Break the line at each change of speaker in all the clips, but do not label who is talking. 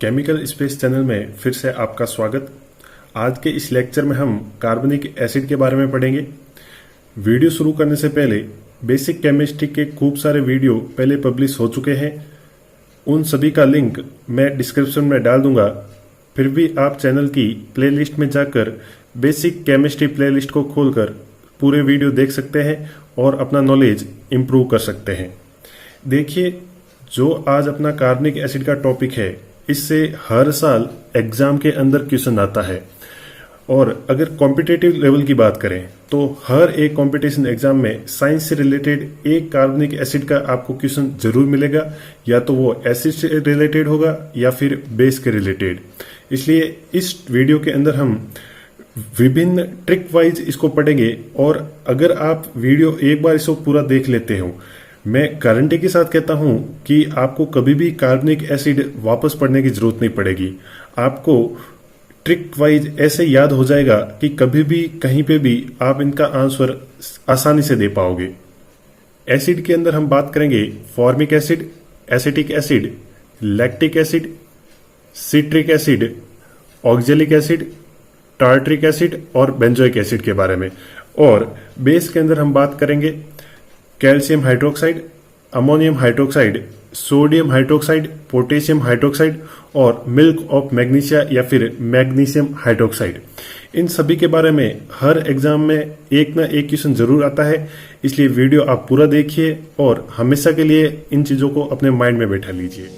Chemical space channel में फिर से आपका स्वागत। आज के इस लेक्चर में हम कार्बनिक एसिड के बारे में पढ़ेंगे। वीडियो शुरू करने से पहले बेसिक केमिस्ट्री के खूब सारे वीडियो पहले पब्लिश हो चुके हैं, उन सभी का लिंक मैं डिस्क्रिप्शन में डाल दूंगा। फिर भी आप चैनल की प्लेलिस्ट में जाकर बेसिक केमिस्ट्री प्लेलिस्ट को खोलकर पूरे वीडियो देख सकते हैं और अपना नॉलेज इम्प्रूव कर सकते हैं। देखिए, जो आज अपना कार्बनिक एसिड का टॉपिक है, इससे हर साल एग्जाम के अंदर क्वेश्चन आता है। और अगर कॉम्पिटिटिव लेवल की बात करें तो हर एक कंपटीशन एग्जाम में साइंस से रिलेटेड एक कार्बनिक एसिड का आपको क्वेश्चन जरूर मिलेगा, या तो वो एसिड से रिलेटेड होगा या फिर बेस के रिलेटेड। इसलिए इस वीडियो के अंदर हम विभिन्न ट्रिक वाइज इसको पढ़ेंगे। और अगर आप वीडियो एक बार इसको पूरा देख लेते हो, मैं गारंटी के साथ कहता हूं कि आपको कभी भी कार्बनिक एसिड वापस पढ़ने की जरूरत नहीं पड़ेगी। आपको ट्रिक वाइज ऐसे याद हो जाएगा कि कभी भी कहीं पे भी आप इनका आंसर आसानी से दे पाओगे। एसिड के अंदर हम बात करेंगे formic acid, acetic acid, lactic acid, citric acid, oxalic acid, tartaric acid और बेंजोइक एसिड के बारे में। और बेस के अंदर हम बात करेंगे calcium hydroxide, ammonium hydroxide, sodium hydroxide, potassium hydroxide और मिल्क ऑफ मैग्नीशिया या फिर मैग्नीशियम हाइड्रोक्साइड। इन सभी के बारे में हर एग्जाम में एक ना एक क्वेश्चन जरूर आता है, इसलिए वीडियो आप पूरा देखिए और हमेशा के लिए इन चीजों को अपने माइंड में बैठा लीजिए।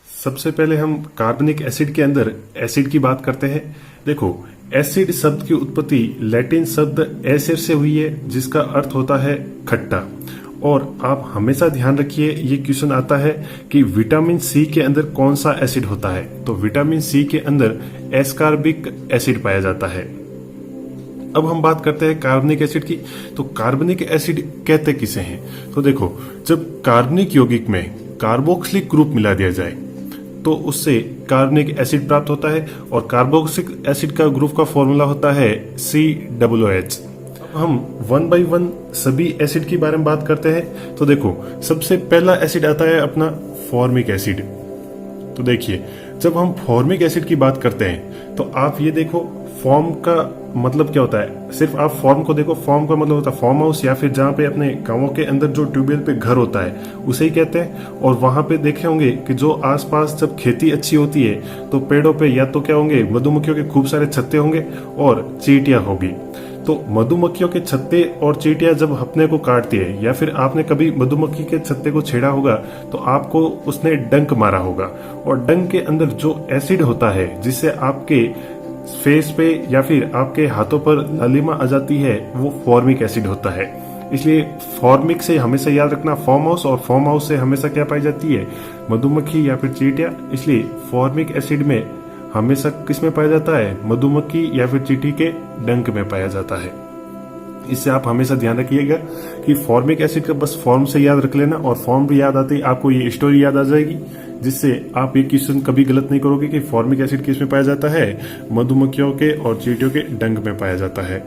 सबसे पहले हम कार्बनिक एसिड के अंदर एसिड की बात करते हैं। देखो, एसिड शब्द की उत्पत्ति लैटिन शब्द एसिड से हुई है, जिसका अर्थ होता है खट्टा। और आप हमेशा ध्यान रखिए, ये क्वेश्चन आता है कि विटामिन सी के अंदर कौन सा एसिड होता है, तो विटामिन सी के अंदर एस्कॉर्बिक एसिड पाया जाता है। अब हम बात करते हैं कार्बनिक एसिड की। तो कार्बनिक एसिड कहते किसे हैं? तो देखो, जब कार्बनिक यौगिक में कार्बोक्सिलिक ग्रुप मिला दिया जाए तो उससे कार्बनिक एसिड प्राप्त होता है। और कार्बोक्सिलिक एसिड का ग्रुप का फॉर्मूला होता है COOH। अब हम वन बाय वन सभी एसिड के बारे में बात करते हैं। तो देखो, सबसे पहला एसिड आता है अपना फॉर्मिक एसिड। तो देखिए, जब हम फॉर्मिक एसिड की बात करते हैं तो आप ये देखो, फॉर्म का मतलब क्या होता है। सिर्फ आप फॉर्म को देखो, फॉर्म का मतलब होता है फार्म हाउस, या फिर जहाँ पे अपने गांवों के अंदर जो ट्यूबवेल पे घर होता है उसे ही कहते हैं। और वहां पे देखे होंगे कि जो आसपास जब खेती अच्छी होती है तो पेड़ों पे या तो क्या होंगे, मधुमक्खियों के खूब सारे छत्ते होंगे और चींटियां होगी। तो मधुमक्खियों के छत्ते और चींटियां जब अपने को काटती है, या फिर आपने कभी मधुमक्खी के छत्ते को छेड़ा होगा तो आपको उसने डंक मारा होगा। और डंक के अंदर जो एसिड होता है, जिससे आपके फेस पे या फिर आपके हाथों पर लालिमा आ जाती है, वो फॉर्मिक एसिड होता है। इसलिए फॉर्मिक से हमेशा याद रखना फार्म हाउस, और फार्म हाउस से हमेशा क्या पाई जाती है, मधुमक्खी या फिर चींटियां। इसलिए फॉर्मिक एसिड में हमेशा किस में पाया जाता है, मधुमक्खी या फिर चींटी के डंक में पाया जाता है। इससे आप हमेशा ध्यान रखिएगा कि फॉर्मिक एसिड का बस फॉर्म से याद रख लेना, और फॉर्म भी याद आते ही आपको ये स्टोरी याद आ जाएगी, जिससे आप ये क्वेश्चन कभी गलत नहीं करोगे कि फॉर्मिक एसिड किस में पाया जाता है, मधुमक्खियों के और चींटियों के डंक में पाया जाता है।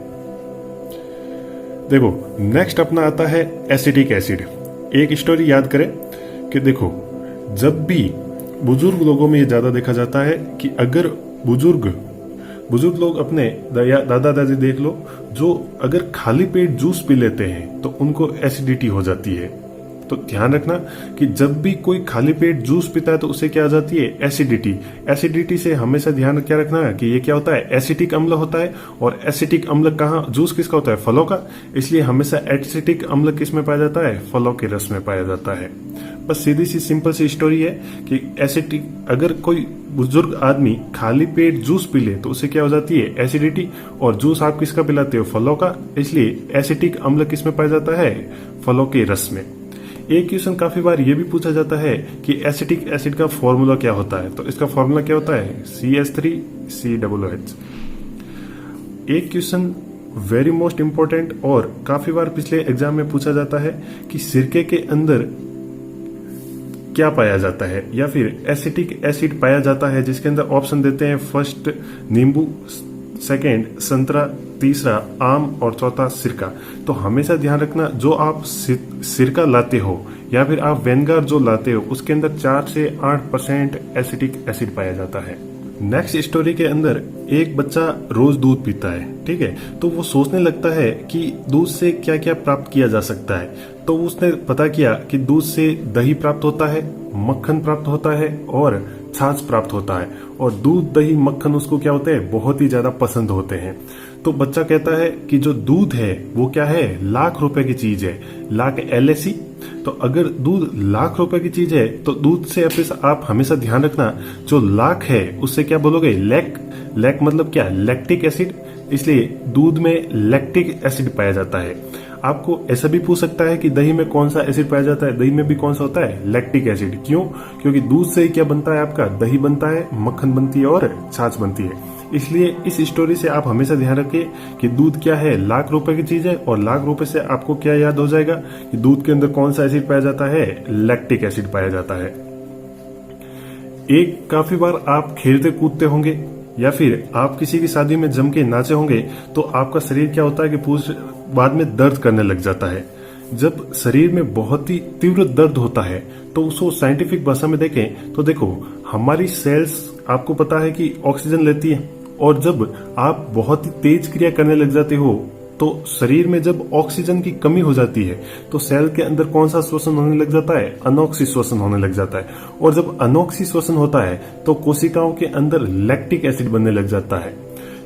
देखो, नेक्स्ट अपना आता है एसिटिक एसिड। एक स्टोरी याद करें कि देखो, जब भी बुजुर्ग लोगों में ये ज्यादा देखा जाता है कि अगर बुजुर्ग लोग अपने दादा दादी देख लो, जो अगर खाली पेट जूस पी लेते हैं तो उनको एसिडिटी हो जाती है। तो ध्यान रखना कि जब भी कोई खाली पेट जूस पीता है तो उसे क्या आ जाती है, एसिडिटी। एसिडिटी से हमेशा ध्यान क्या रखना है कि ये क्या होता है, एसिटिक अम्ल होता है। और एसिटिक अम्ल कहाँ, जूस किसका होता है, फलों का। इसलिए हमेशा एसिटिक अम्ल किस में पाया जाता है, फलों के रस में पाया जाता है। बस सीधी सी सिंपल सी स्टोरी है कि एसिटिक, अगर कोई बुजुर्ग आदमी खाली पेट जूस पी ले तो उसे क्या हो जाती है, एसिडिटी। और जूस आप किसका पिलाते हो, फलों का। इसलिए एसिटिक अम्ल किस में पाया जाता है, फलों के रस में। एक क्वेश्चन काफी बार ये भी पूछा जाता है कि एसिटिक एसिड का फॉर्मूला क्या होता है। तो इसका फॉर्मूला क्या होता है, CH3COOH। एक क्वेश्चन वेरी मोस्ट इंपॉर्टेंट और काफी बार पिछले एग्जाम में पूछा जाता है कि सिरके के अंदर क्या पाया जाता है, या फिर एसिटिक एसिड पाया जाता है, जिसके अंदर ऑप्शन देते हैं फर्स्ट नींबू, सेकेंड संतरा, तीसरा आम और चौथा सिरका। तो हमेशा ध्यान रखना, जो आप सिरका लाते हो या फिर आप वेनगार जो लाते हो उसके अंदर 4 से 8% एसिटिक एसिड पाया जाता है। नेक्स्ट स्टोरी के अंदर एक बच्चा रोज दूध पीता है, ठीक है। तो वो सोचने लगता है कि दूध से क्या क्या प्राप्त किया जा सकता है। तो उसने पता किया कि दूध से दही प्राप्त होता है, मक्खन प्राप्त होता है और छाछ प्राप्त होता है। और दूध, दही, मक्खन उसको क्या होते हैं, बहुत ही ज्यादा पसंद होते हैं। तो बच्चा कहता है कि जो दूध है वो क्या है, लाख रुपए की चीज है, लाख LAC। तो अगर दूध लाख रुपए की चीज है तो दूध से आप हमेशा ध्यान रखना, जो लाख है उससे क्या बोलोगे, लैक। लैक मतलब क्या, लैक्टिक एसिड। इसलिए दूध में लैक्टिक एसिड पाया जाता है। आपको ऐसा भी पूछ सकता है कि दही में कौन सा एसिड पाया जाता है। दही में भी कौन सा होता है, लैक्टिक एसिड। क्यों? क्योंकि दूध से ही क्या बनता है आपका, दही बनता है, मक्खन बनती है और छाछ बनती है। इसलिए इस स्टोरी से आप हमेशा ध्यान रखें कि दूध क्या है, लाख रुपए की चीज है। और लाख रुपए से आपको क्या याद हो जाएगा कि दूध के अंदर कौन सा एसिड पाया जाता है, लैक्टिक एसिड पाया जाता है। एक काफी बार आप खेलते कूदते होंगे या फिर आप किसी की शादी में जम के नाचे होंगे तो आपका शरीर क्या होता है कि बाद में दर्द करने लग जाता है। जब शरीर में बहुत ही तीव्र दर्द होता है तो उसको साइंटिफिक भाषा में देखें तो देखो, हमारी सेल्स आपको पता है कि ऑक्सीजन लेती है। और जब आप बहुत ही तेज क्रिया करने लग जाते हो तो शरीर में जब ऑक्सीजन की कमी हो जाती है तो सेल के अंदर कौन सा श्वसन होने लग जाता है, अनोक्सी श्वसन होने लग जाता है। और जब अनोक्सी श्वसन होता है तो कोशिकाओं के अंदर लैक्टिक एसिड बनने लग जाता है।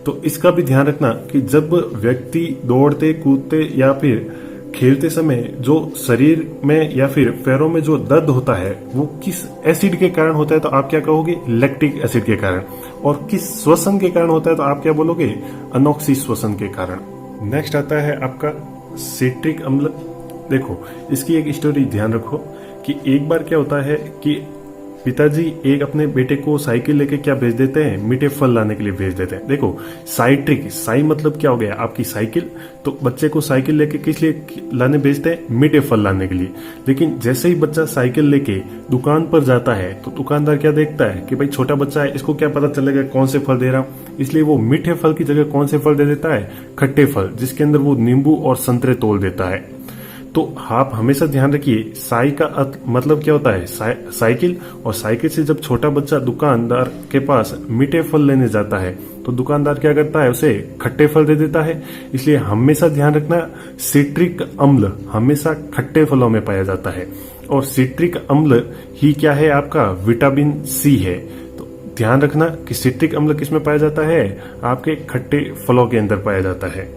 तो इसका भी ध्यान रखना कि जब व्यक्ति दौड़ते कूदते या फिर खेलते समय जो शरीर में या फिर पैरों में जो दर्द होता है वो किस एसिड के कारण होता है, तो आप क्या कहोगे, लैक्टिक एसिड के कारण। और किस श्वसन के कारण होता है तो आप क्या बोलोगे, अनोक्सी श्वसन के कारण। नेक्स्ट आता है आपका सिट्रिक अम्ल। देखो, इसकी एक स्टोरी ध्यान रखो कि एक बार क्या होता है कि पिताजी एक अपने बेटे को साइकिल लेके क्या भेज देते हैं, मीठे फल लाने के लिए भेज देते हैं। देखो, साइट्रिक, साई मतलब क्या हो गया, आपकी साइकिल। तो बच्चे को साइकिल लेके किस लिए लाने भेजते हैं, मीठे फल लाने के लिए। लेकिन जैसे ही बच्चा साइकिल लेके दुकान पर जाता है तो दुकानदार क्या देखता है कि भाई छोटा बच्चा है, इसको क्या पता चलेगा कौन से फल दे रहा हूं। इसलिए वो मीठे फल की जगह कौन से फल दे देता है, खट्टे फल, जिसके अंदर वो नींबू और संतरे तोड़ देता है। तो आप हमेशा ध्यान रखिए, साई का मतलब क्या होता है, साइकिल। और साइकिल से जब छोटा बच्चा दुकानदार के पास मीठे फल लेने जाता है तो दुकानदार क्या करता है, उसे खट्टे फल दे देता है। इसलिए हमेशा ध्यान रखना, सिट्रिक अम्ल हमेशा खट्टे फलों में पाया जाता है। और सिट्रिक अम्ल ही क्या है, आपका विटामिन C है। तो ध्यान रखना कि सिट्रिक अम्ल किस में पाया जाता है, आपके खट्टे फलों के अंदर पाया जाता है।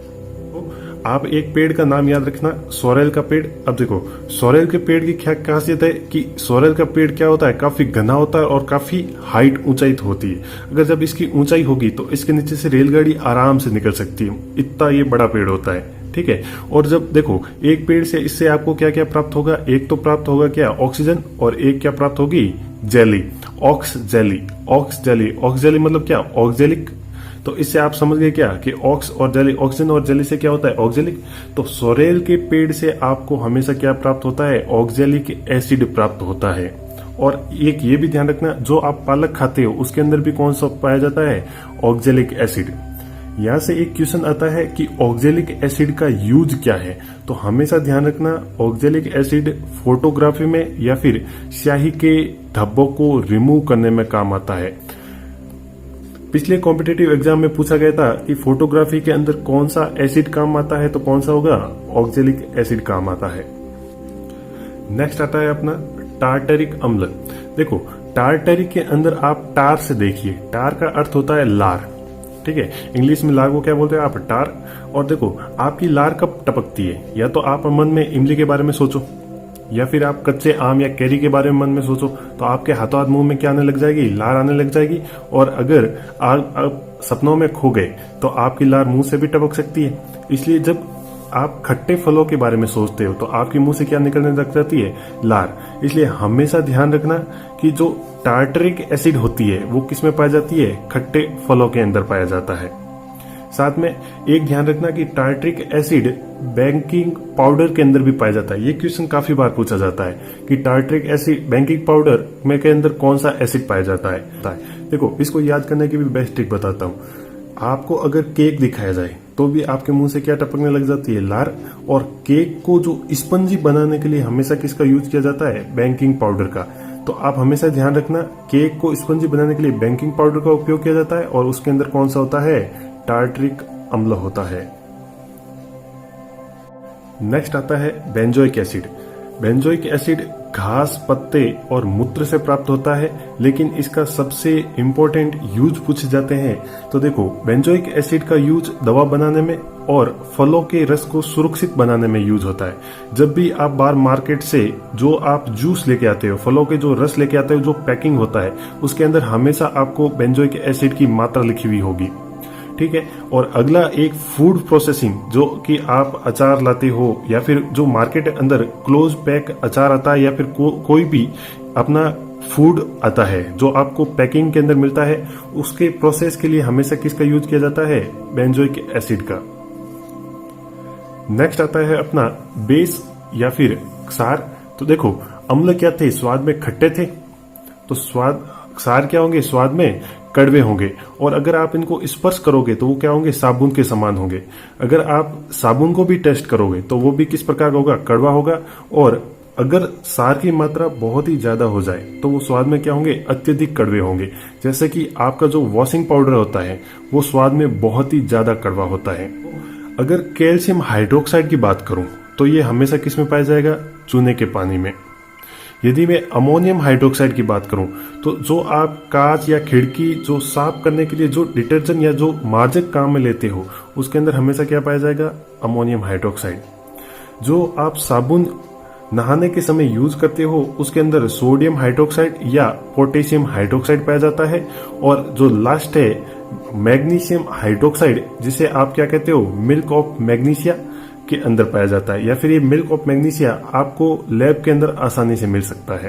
आप एक पेड़ का नाम याद रखना, सोरेल का पेड़। अब देखो, सोरेल के पेड़ की क्या खासियत है कि सोरेल का पेड़ क्या होता है, काफी घना होता है और काफी हाइट, ऊंचाई होती है। अगर जब इसकी ऊंचाई होगी तो इसके नीचे से रेलगाड़ी आराम से निकल सकती है, इतना ये बड़ा पेड़ होता है, ठीक है। और जब देखो, एक पेड़ से इससे आपको क्या क्या प्राप्त होगा, एक तो प्राप्त होगा क्या, ऑक्सीजन, और एक क्या प्राप्त होगी, जेली, ऑक्स जेली। ऑक्स जेली, ऑक्स जेली मतलब क्या, ऑक्जेलिक। तो इससे आप समझ गए क्या कि ऑक्स और जेली, ऑक्सीजन और जेली से क्या होता है, ऑक्जेलिक। तो सोरेल के पेड़ से आपको हमेशा क्या प्राप्त होता है, ऑक्जेलिक एसिड प्राप्त होता है। और एक ये भी ध्यान रखना, जो आप पालक खाते हो उसके अंदर भी कौन सा पाया जाता है, ऑक्जेलिक एसिड। यहां से एक क्वेश्चन आता है कि ऑक्जेलिक एसिड का यूज क्या है। तो हमेशा ध्यान रखना, ऑक्जेलिक एसिड फोटोग्राफी में या फिर स्याही के धब्बों को रिमूव करने में काम आता है। पिछले कॉम्पिटिटिव एग्जाम में पूछा गया था कि फोटोग्राफी के अंदर कौन सा एसिड काम आता है, तो कौन सा होगा, ऑक्जेलिक एसिड काम आता है। नेक्स्ट आता है अपना टार्टरिक अम्ल। देखो, टार्टरिक के अंदर आप टार से देखिए, टार का अर्थ होता है लार, ठीक है। इंग्लिश में लार को क्या बोलते हैं आप, टार। और देखो, आपकी लार कब टपकती है, या तो आप मन में इमली के बारे में सोचो या फिर आप कच्चे आम या कैरी के बारे में मन में सोचो, तो आपके हाथों हाथ मुंह में क्या आने लग जाएगी, लार आने लग जाएगी। और अगर आप सपनों में खो गए तो आपकी लार मुंह से भी टपक सकती है। इसलिए जब आप खट्टे फलों के बारे में सोचते हो तो आपके मुंह से क्या निकलने लग जाती है, लार। इसलिए हमेशा ध्यान रखना कि जो टार्टरिक एसिड होती है वो किस में पाई जाती है, खट्टे फलों के अंदर पाया जाता है। साथ में एक ध्यान रखना कि टार्टरिक एसिड बेकिंग पाउडर के अंदर भी पाया जाता है। ये क्वेश्चन काफी बार पूछा जाता है कि टार्टरिक एसिड बेकिंग पाउडर में के अंदर कौन सा एसिड पाया जाता है। देखो, इसको याद करने की भी बेस्ट ट्रिक बताता हूँ। आपको अगर केक दिखाया जाए तो भी आपके मुंह से क्या टपकने लग जाती है, लार। और केक को जो स्पंजी बनाने के लिए हमेशा किसका यूज किया जाता है, बेकिंग पाउडर का। तो आप हमेशा ध्यान रखना, केक को स्पंजी बनाने के लिए बेकिंग पाउडर का उपयोग किया जाता है और उसके अंदर कौन सा होता है, टार्टरिक अम्ल होता है। नेक्स्ट आता है बेंजोइक एसिड। बेंजोइक एसिड घास, पत्ते और मूत्र से प्राप्त होता है, लेकिन इसका सबसे इंपॉर्टेंट यूज पूछे जाते हैं। तो देखो, बेंजोइक एसिड का यूज दवा बनाने में और फलों के रस को सुरक्षित बनाने में यूज होता है। जब भी आप बाहर मार्केट से जो आप जूस लेके आते हो, फलों के जो रस लेके आते हो, जो पैकिंग होता है उसके अंदर हमेशा आपको बेंजोइक एसिड की मात्रा लिखी हुई होगी, ठीक है। और अगला एक फूड प्रोसेसिंग, जो कि आप अचार लाते हो या फिर जो मार्केट के अंदर क्लोज पैक अचार आता है या फिर कोई भी अपना फूड आता है जो आपको पैकिंग के अंदर मिलता है, उसके प्रोसेस के लिए हमेशा किसका यूज किया जाता है, बेंजोइक एसिड का। नेक्स्ट आता है अपना बेस या फिर क्षार। तो देखो, अम्ल क्या थे, स्वाद में खट्टे थे, तो क्षार क्या होंगे, स्वाद में कड़वे होंगे। और अगर आप इनको स्पर्श करोगे तो वो क्या होंगे, साबुन के समान होंगे। अगर आप साबुन को भी टेस्ट करोगे तो वो भी किस प्रकार का होगा, कड़वा होगा। और अगर क्षार की मात्रा बहुत ही ज्यादा हो जाए तो वो स्वाद में क्या होंगे, अत्यधिक कड़वे होंगे। जैसे कि आपका जो वॉशिंग पाउडर होता है वो स्वाद में बहुत ही ज्यादा कड़वा होता है। अगर कैल्शियम हाइड्रोक्साइड की बात करूं तो ये हमेशा किस में पाया जाएगा, चूने के पानी में। यदि मैं अमोनियम हाइड्रोक्साइड की बात करूं तो जो आप कांच या खिड़की जो साफ करने के लिए जो डिटर्जेंट या जो मार्जक काम में लेते हो, उसके अंदर हमेशा क्या पाया जाएगा, अमोनियम हाइड्रोक्साइड। जो आप साबुन नहाने के समय यूज करते हो उसके अंदर सोडियम हाइड्रोक्साइड या पोटेशियम हाइड्रोक्साइड पाया जाता है। और जो लास्ट है मैग्नीशियम हाइड्रोक्साइड, जिसे आप क्या कहते हो, मिल्क ऑफ मैग्नीशिया के अंदर पाया जाता है। या फिर ये मिल्क ऑफ मैग्नीशिया आपको लैब के अंदर आसानी से मिल सकता है।